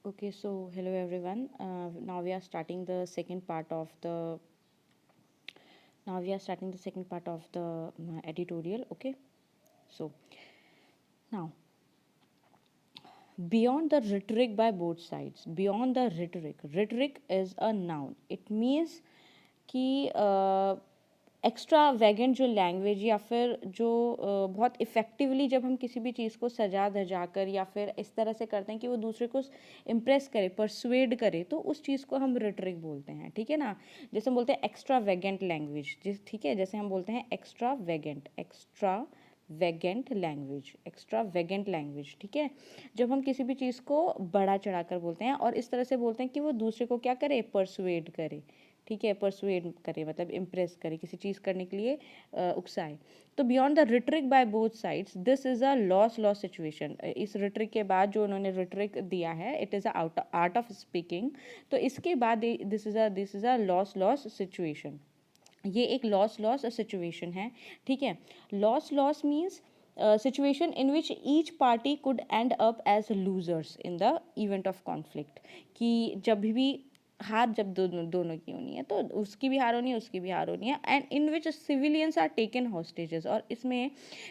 Okay, so hello everyone. Now we are starting the second part of the editorial. Okay, so now beyond the rhetoric by both sides, beyond the rhetoric is a noun. It means कि extra वैगेंट जो language या फिर जो बहुत effectively जब हम किसी भी चीज़ को सजा धजा कर या फिर इस तरह से करते हैं कि वो दूसरे को इम्प्रेस करे, परसुएड करे, तो उस चीज़ को हम रिटरिक बोलते हैं, ठीक है ना। जैसे हम बोलते हैं एक्स्ट्रा वैगेंट लैंग्वेज, ठीक है, जैसे हम बोलते हैं एक्स्ट्रा वैगेंट लैंग्वेज, ठीक है। जब हम किसी भी चीज़ को बढ़ा चढ़ा कर बोलते हैं और इस तरह से बोलते हैं कि वो दूसरे को क्या करे, परसुएड करे, ठीक है, परसुएड करे मतलब इम्प्रेस करे, किसी चीज़ करने के लिए उकसाए। तो beyond the rhetoric by both sides, this is a loss situation. इस रिटरिक के बाद जो उन्होंने रिटरिक दिया है, it is a art of speaking. तो इसके बाद this is a loss situation. ये एक लॉस सिचुएशन है, ठीक है। Loss means situation in which each party could end up as losers in the event of conflict. कि जब भी हार जब दोनों की होनी है, तो उसकी भी हार होनी है, उसकी भी हार होनी है, and in which civilians are taken hostages. और इसमें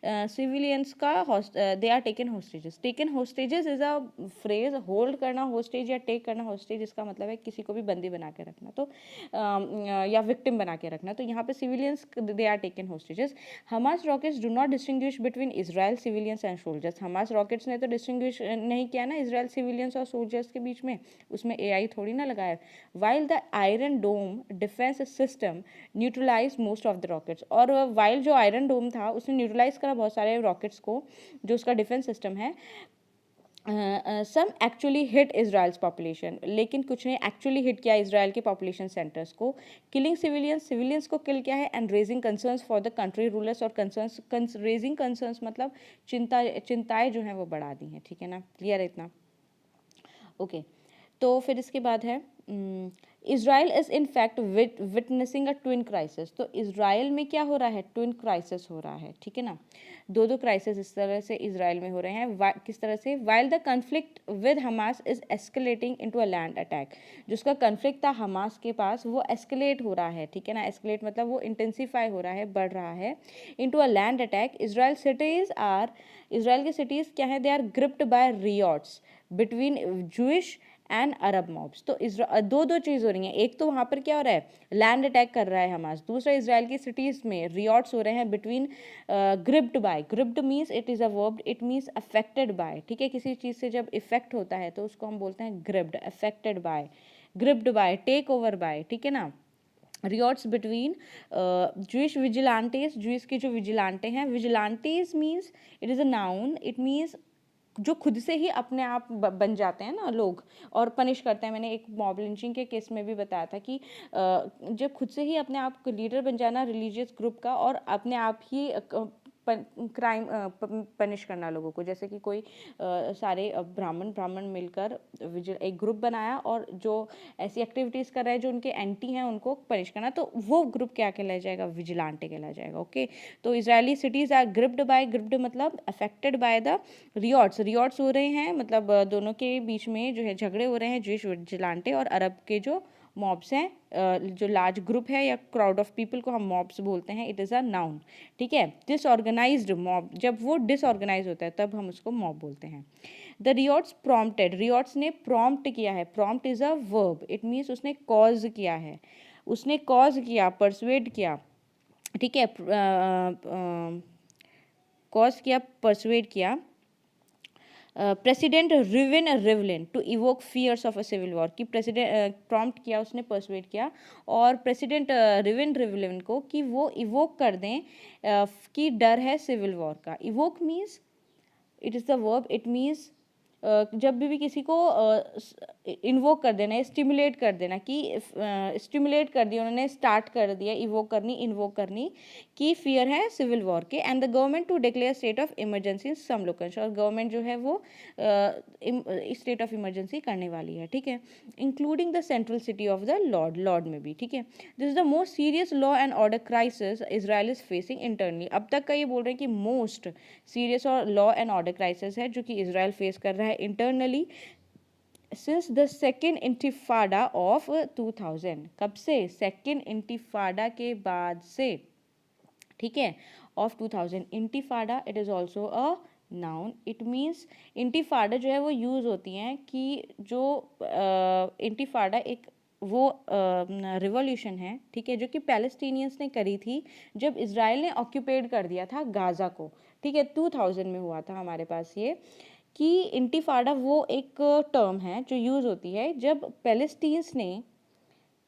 सिविलियंस का they are taken hostages is a phrase. Hold करना हॉस्टेज या टेक करना हॉस्टेज, इसका मतलब है किसी को भी बंदी बना के रखना, तो या विक्टिम बना के रखना। तो यहाँ पे civilians they are taken hostages. Hamas rockets do not distinguish between Israel civilians and soldiers. Hamas rockets ने तो डिस्टिंग्विश नहीं किया ना इजराइल सिविलियंस और सोल्जर्स के बीच में, उसमें एआई थोड़ी ना लगाया। While the iron dome defence system neutralise most of the rockets. और वाइल जो आयरन डोम था उसने न्यूट्रलाइज करा बहुत सारे रॉकेट्स को, जो उसका डिफेंस सिस्टम है। सम एक्चुअली हिट इजराइल्स पॉपुलेशन, लेकिन कुछ ने एक्चुअली हिट किया इसराइल के पॉपुलेशन सेंटर्स को। किलिंग सिविलियंस को किल किया है, and raising concerns for the country rulers. और रेजिंग कंसर्न्स मतलब चिंताएं जो हैं वो बढ़ा दी हैं, ठीक है ना। क्लियर है इतना? ओके, तो फिर इसके बाद है Israel is in fact witnessing a twin crisis. तो इसराइल में क्या हो रहा है, ट्विन क्राइसिस हो रहा है, ठीक है ना। दो क्राइसिस इस तरह से इसराइल में हो रहे हैं। किस तरह से? While the conflict with Hamas is escalating into a land attack. जिसका कन्फ्लिक्ट था हमास के पास, वो एस्केलेट हो रहा है, ठीक है ना। एस्केलेट मतलब वो इंटेंसीफाई हो रहा है, बढ़ रहा है, into a land attack. Israel के सिटीज़ क्या है, they are gripped by riots between Jewish and Arab mobs. तो दो चीज़ हो रही हैं। एक तो वहाँ पर क्या हो रहा है, लैंड अटैक कर रहा है हमास। दूसरा, इसराइल की सिटीज़ में रियॉट्स हो रहे हैं between gripped means it is a verb, it means affected by, ठीक है। किसी चीज़ से जब इफेक्ट होता है तो उसको हम बोलते हैं gripped, affected by, gripped by, take over by, ठीक है ना। Riots between Jewish vigilantes, Jewish के जो विजिलांटे हैं। Vigilantes means it is a noun, it means जो खुद से ही अपने आप बन जाते हैं ना लोग और पनिश करते हैं। मैंने एक मॉब लिंचिंग के केस में भी बताया था कि जब खुद से ही अपने आप को लीडर बन जाना रिलीजियस ग्रुप का, और अपने आप ही क्राइम पनिश करना लोगों को। जैसे कि कोई सारे ब्राह्मण मिलकर एक ग्रुप बनाया और जो ऐसी एक्टिविटीज़ कर रहे हैं जो उनके एंटी हैं, उनको पनिश करना, तो वो ग्रुप क्या कहलाया जाएगा, विजिलांटे कहलाया जाएगा। ओके, तो इजरायली सिटीज़ आर ग्रिप्ड मतलब अफेक्टेड बाय द रियॉट्स हो रहे हैं, मतलब दोनों के बीच में जो है झगड़े हो रहे हैं, जूइश विजिलांटे और अरब के जो मॉब्स हैं। जो लार्ज ग्रुप है या क्राउड ऑफ पीपल को हम मॉब्स बोलते हैं, इट इज़ अ नाउन, ठीक है। डिसऑर्गेनाइज्ड मॉब, जब वो डिसऑर्गेनाइज होता है तब हम उसको मॉब बोलते हैं। द रियॉट्स प्रॉम्प्टेड, रियॉट्स ने प्रॉम्प्ट किया है। Prompt is a verb, it means उसने कॉज किया है, उसने कॉज किया, परसुएड किया, ठीक है। कॉज किया, परसुएड किया। President Rivlin to evoke fears of a civil war, कि प्रेसिडेंट प्रॉम्प्ट किया, उसने परसुएड किया और प्रेसिडेंट रिवलिन को कि वो इवोक कर दें कि डर है सिविल वॉर का। Evoke means it is the verb, it means जब भी किसी को इन्वोक कर देना, स्टिमुलेट कर देना, कि स्टिमुलेट कर दिया उन्होंने, स्टार्ट कर दिया इवोक करनी, इन्वोक करनी, कि फियर है सिविल वॉर के। And the government to declare state of emergency in some location, और गवर्नमेंट जो है वो स्टेट ऑफ इमरजेंसी करने वाली है, ठीक है। Including the central city of the lord में भी, ठीक है। This is the most serious law and order crisis Israel is facing internally. अब तक का ये बोल रहे हैं कि मोस्ट सीरियस और लॉ एंड ऑर्डर क्राइसिस है जो कि इसराइल फेस कर रहा है internally. Since the second intifada of 2000, कब से? सेकेंड इंटिफाडा के बाद से, ठीक है, of 2000। Intifada it is also a noun, it means intifada जो है वो यूज़ होती हैं कि जो इंटिफाडा एक वो रिवॉल्यूशन है, ठीक है, जो कि पैलेस्टीनियंस ने करी थी जब इसराइल ने ऑक्यूपेट कर दिया था गाज़ा को, ठीक है, 2000 में हुआ था हमारे पास ये, कि इंटिफाडा वो एक टर्म है जो यूज़ होती है जब पैलेस्टीन्स ने,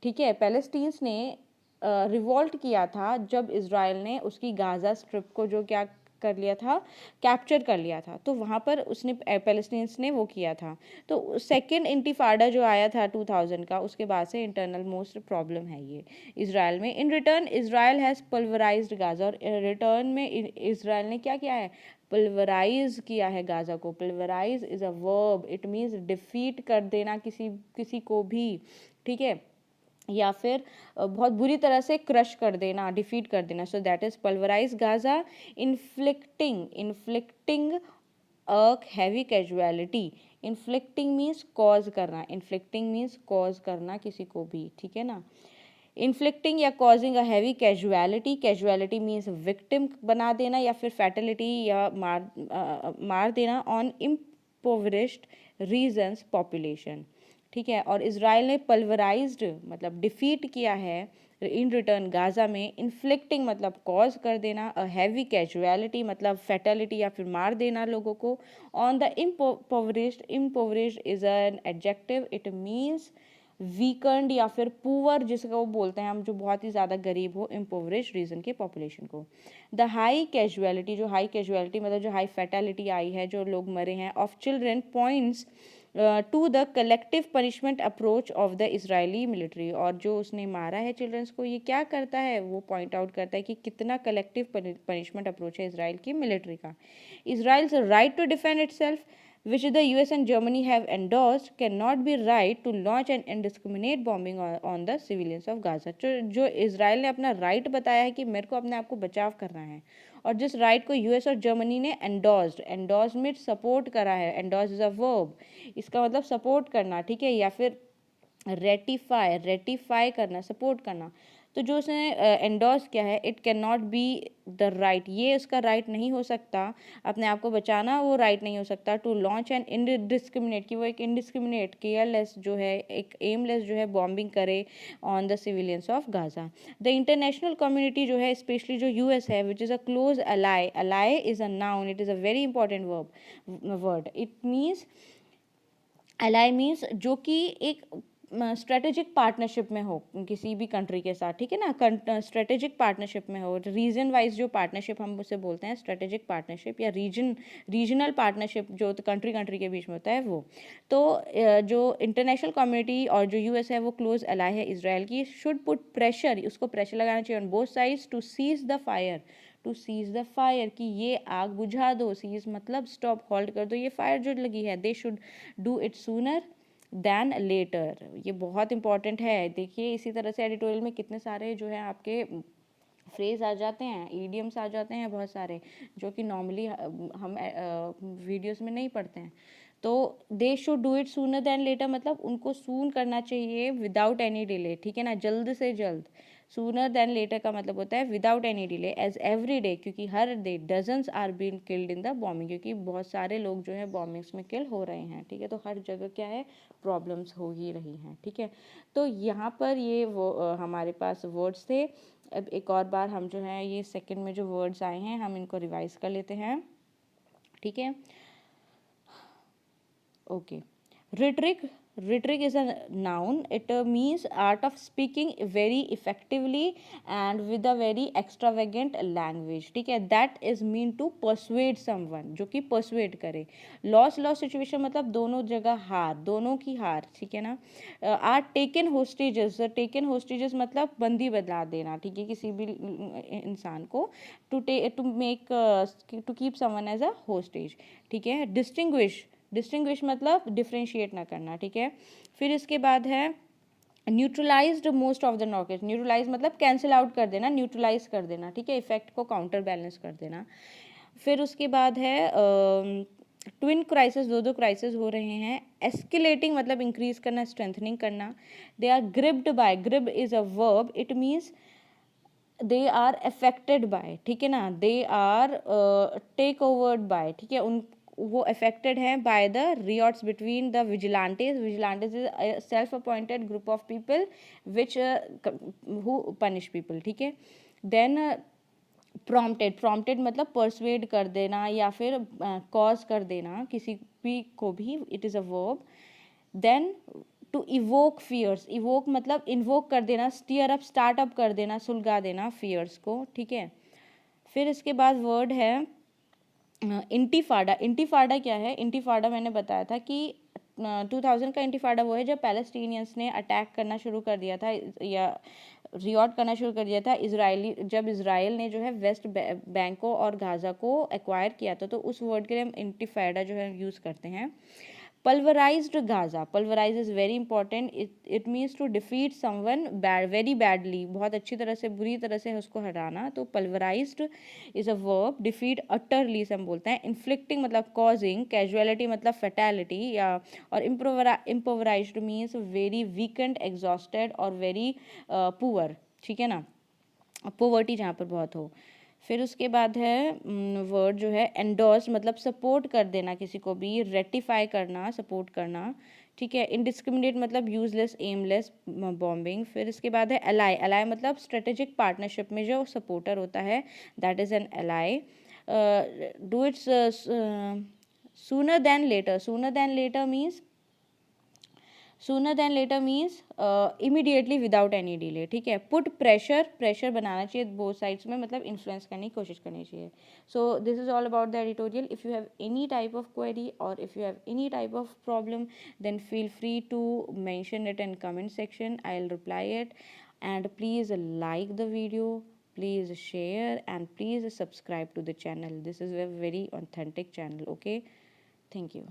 ठीक है, पैलेस्टीन्स ने रिवॉल्ट किया था जब इसराइल ने उसकी गाज़ा स्ट्रिप को जो क्या कर लिया था, कैप्चर कर लिया था, तो वहाँ पर उसने पैलेस्टीन्स ने वो किया था। तो सेकेंड इंटिफाडा जो आया था 2000 का, उसके बाद से इंटरनल मोस्ट प्रॉब्लम है ये इसराइल में। In return Israel has pulverised Gaza, और रिटर्न में इसराइल ने क्या किया है? पल्वराइज किया है गाज़ा को। Pulverise is a verb, it means defeat कर देना किसी को भी, ठीक है, या फिर बहुत बुरी तरह से क्रश कर देना, डिफीट कर देना। So that is pulverise Gaza. Inflicting a heavy casualty, inflicting means cause करना, इन्फ्लिक्टिंग मीन्स कॉज करना किसी को भी, ठीक है ना। इन्फ्लिक्टिंग या causing a heavy casualty, casualty means victim बना देना या फिर फैटलिटी या मार देना ऑन इम्पोवरिश्ड रीजन्स पॉपुलेशन, ठीक है। और इसराइल ने पल्वराइज्ड मतलब डिफीट किया है इन रिटर्न गाज़ा में। इन्फ्लिक्टिंग मतलब कॉज कर देना, अ हैवी कैजुअलिटी मतलब फैटलिटी या फिर मार देना लोगों को, on the impoverished is an adjective, it means weakened या फिर पुअर, जिसका वो बोलते हैं हम, जो बहुत ही ज़्यादा गरीब हो, इम्पोवरिश रीजन के पॉपुलेशन को। द हाई कैजुअलिटी, जो हाई कैजुअलिटी मतलब जो हाई फैटेलिटी आई है, जो लोग मरे हैं, of children points to the collective punishment approach of the Israeli military, और जो उसने मारा है चिल्ड्रंस को, ये क्या करता है? वो पॉइंट आउट करता है कि कितना कलेक्टिव पनिशमेंट अप्रोच है इसराइल की मिलिट्री का। Israel's right to defend itself which the US and Germany have endorsed cannot be right to launch an indiscriminate bombing on the civilians of Gaza। जो Israel ने अपना right बताया है कि मेरे को अपने आप को बचाव करना है, और जिस राइट को यूएस और जर्मनी ने एंडोर्स्ड में सपोर्ट करा है, एंडोर्स इज अ वर्ब, इसका मतलब सपोर्ट करना, ठीक है, या फिर रेटिफाई करना, सपोर्ट करना। तो जो उसने एंडोर्स किया है, it can not be the right, ये उसका राइट नहीं हो सकता, अपने आप को बचाना वो राइट नहीं हो सकता, टू लॉन्च एंड इनडिस्क्रिमिनेट, कि वो एक इनडिस्क्रिमिनेट केयरलेस जो है, एक एमलेस जो है बॉम्बिंग करे on the civilians of Gaza. The international community जो है, स्पेशली जो यूएस है, which is a close ally, ally is a noun, it is a very important word, it means ally means जो कि एक स्ट्रेटेजिक पार्टनरशिप में हो किसी भी कंट्री के साथ, ठीक है ना, स्ट्रेटेजिक पार्टनरशिप में हो, रीजन वाइज जो पार्टनरशिप हम उसे बोलते हैं स्ट्रेटेजिक पार्टनरशिप, या रीजनल पार्टनरशिप जो कंट्री के बीच में होता है वो। तो जो इंटरनेशनल कम्युनिटी और जो यूएस है वो क्लोज अलाई है इसराइल की, शुड पुट प्रेशर, उसको प्रेशर लगाना चाहिए on both sides to cease the fire, कि ये आग बुझा दो, सीज मतलब स्टॉप, होल्ड कर दो ये फायर जो लगी है, they should do it sooner than later, ये बहुत इंपॉर्टेंट है। देखिए इसी तरह से एडिटोरियल में कितने सारे जो है आपके फ्रेज आ जाते हैं, ईडियम्स आ जाते हैं बहुत सारे, जो कि नॉर्मली हम वीडियोस में नहीं पढ़ते हैं। तो they should do it sooner than later मतलब उनको सून करना चाहिए विदाउट एनी डिले, ठीक है ना, जल्द से जल्द। सूनर दैन लेटर का मतलब होता है without any delay, as every day, क्योंकि हर day dozens are been killed in the bombing, क्योंकि बहुत सारे लोग जो है बॉम्बिंग्स में किल हो रहे हैं, ठीक है, तो हर जगह क्या है, प्रॉब्लम्स हो ही रही हैं, ठीक है। तो यहाँ पर ये वो हमारे पास वर्ड्स थे। अब एक और बार हम जो है ये सेकंड में जो वर्ड्स आए हैं हम इनको रिवाइज कर लेते हैं, ठीक है। Okay, rhetoric is a noun, it means art of speaking very effectively and with a very extravagant language, ठीक है, that is mean to persuade someone, जो कि persuade करे। लॉस सिचुएशन मतलब दोनों जगह हार, दोनों की हार, ठीक है ना। आर टेकन होस्टेजेस मतलब बंदी बना देना, ठीक है, किसी भी इंसान को, to keep someone as a hostage, ठीक है। डिस्टिंग्विश मतलब डिफ्रेंशिएट ना करना, ठीक है। फिर इसके बाद है न्यूट्रलाइज्ड मोस्ट ऑफ द नॉकेज, न्यूट्रलाइज मतलब कैंसिल आउट कर देना, न्यूट्रलाइज कर देना, ठीक है, इफेक्ट को काउंटर बैलेंस कर देना। फिर उसके बाद है ट्विन क्राइसिस, दो क्राइसिस हो रहे हैं। एस्केलेटिंग मतलब इंक्रीज करना, स्ट्रेंथनिंग करना। They are gripped by, grip is a verb, it means they are affected by, ठीक है ना, they are take overed by, ठीक है, उन वो अफेक्टेड हैं by the riots between the vigilantes. Vigilantes is self appointed group of people which who punish people, ठीक है। देन प्रॉम्प्टेड, प्रॉम्प्टेड मतलब परसुएड कर देना या फिर कॉज कर देना किसी भी को भी, it is a verb. Then to evoke fears, evoke मतलब इन्वोक कर देना, स्टीयर अप, स्टार्ट अप कर देना, सुलगा देना फियर्स को, ठीक है। फिर इसके बाद वर्ड है इंटीफाडा। इंटीफाडा क्या है? इंटीफाडा मैंने बताया था कि 2000 का इंटीफाडा वो है जब पैलेस्टीनियंस ने अटैक करना शुरू कर दिया था या रियॉट करना शुरू कर दिया था इजरायली, जब इसराइल ने जो है वेस्ट बैंक को और गाज़ा को एक्वायर किया था, तो उस वर्ड के लिए हम इंटीफाडा जो है यूज़ करते हैं। Pulverised Gaza, pulverise is very important, it means to defeat someone bad, very badly, बहुत अच्छी तरह से, बुरी तरह से उसको हराना, तो pulverised is a verb. Defeat utterly से हम बोलते हैं। इन्फ्लिक्टिंग मतलब कॉजिंग, कैजुअलिटी मतलब फैटेलिटी, या और इम्पोवराइज्ड मीन्स वेरी वीकेंड, एग्जॉस्टेड और वेरी पुअर, ठीक है ना, पोवर्टी जहाँ पर बहुत हो। फिर उसके बाद है वर्ड जो है एंडोर्स, मतलब सपोर्ट कर देना किसी को भी, रेटिफाई करना, सपोर्ट करना, ठीक है। इनडिस्क्रिमिनेट मतलब यूजलेस, एमलेस, बॉम्बिंग। फिर इसके बाद है अलाई, अलाई मतलब स्ट्रेटेजिक पार्टनरशिप में जो सपोर्टर होता है, that is an ally. Do its sooner then later, sooner then later means, sooner then later means immediately without any delay, ठीक है। पुट प्रेशर, प्रेशर बनाना चाहिए बोथ साइड्स में, मतलब इन्फ्लुएंस करने की कोशिश करनी चाहिए। So this is all about the editorial. If you have any type of query और if you have any type of problem, then feel free to mention it in comment section. I'll reply it. And please like the video, please share, and please subscribe to the channel. This is a very authentic channel. Okay, thank you.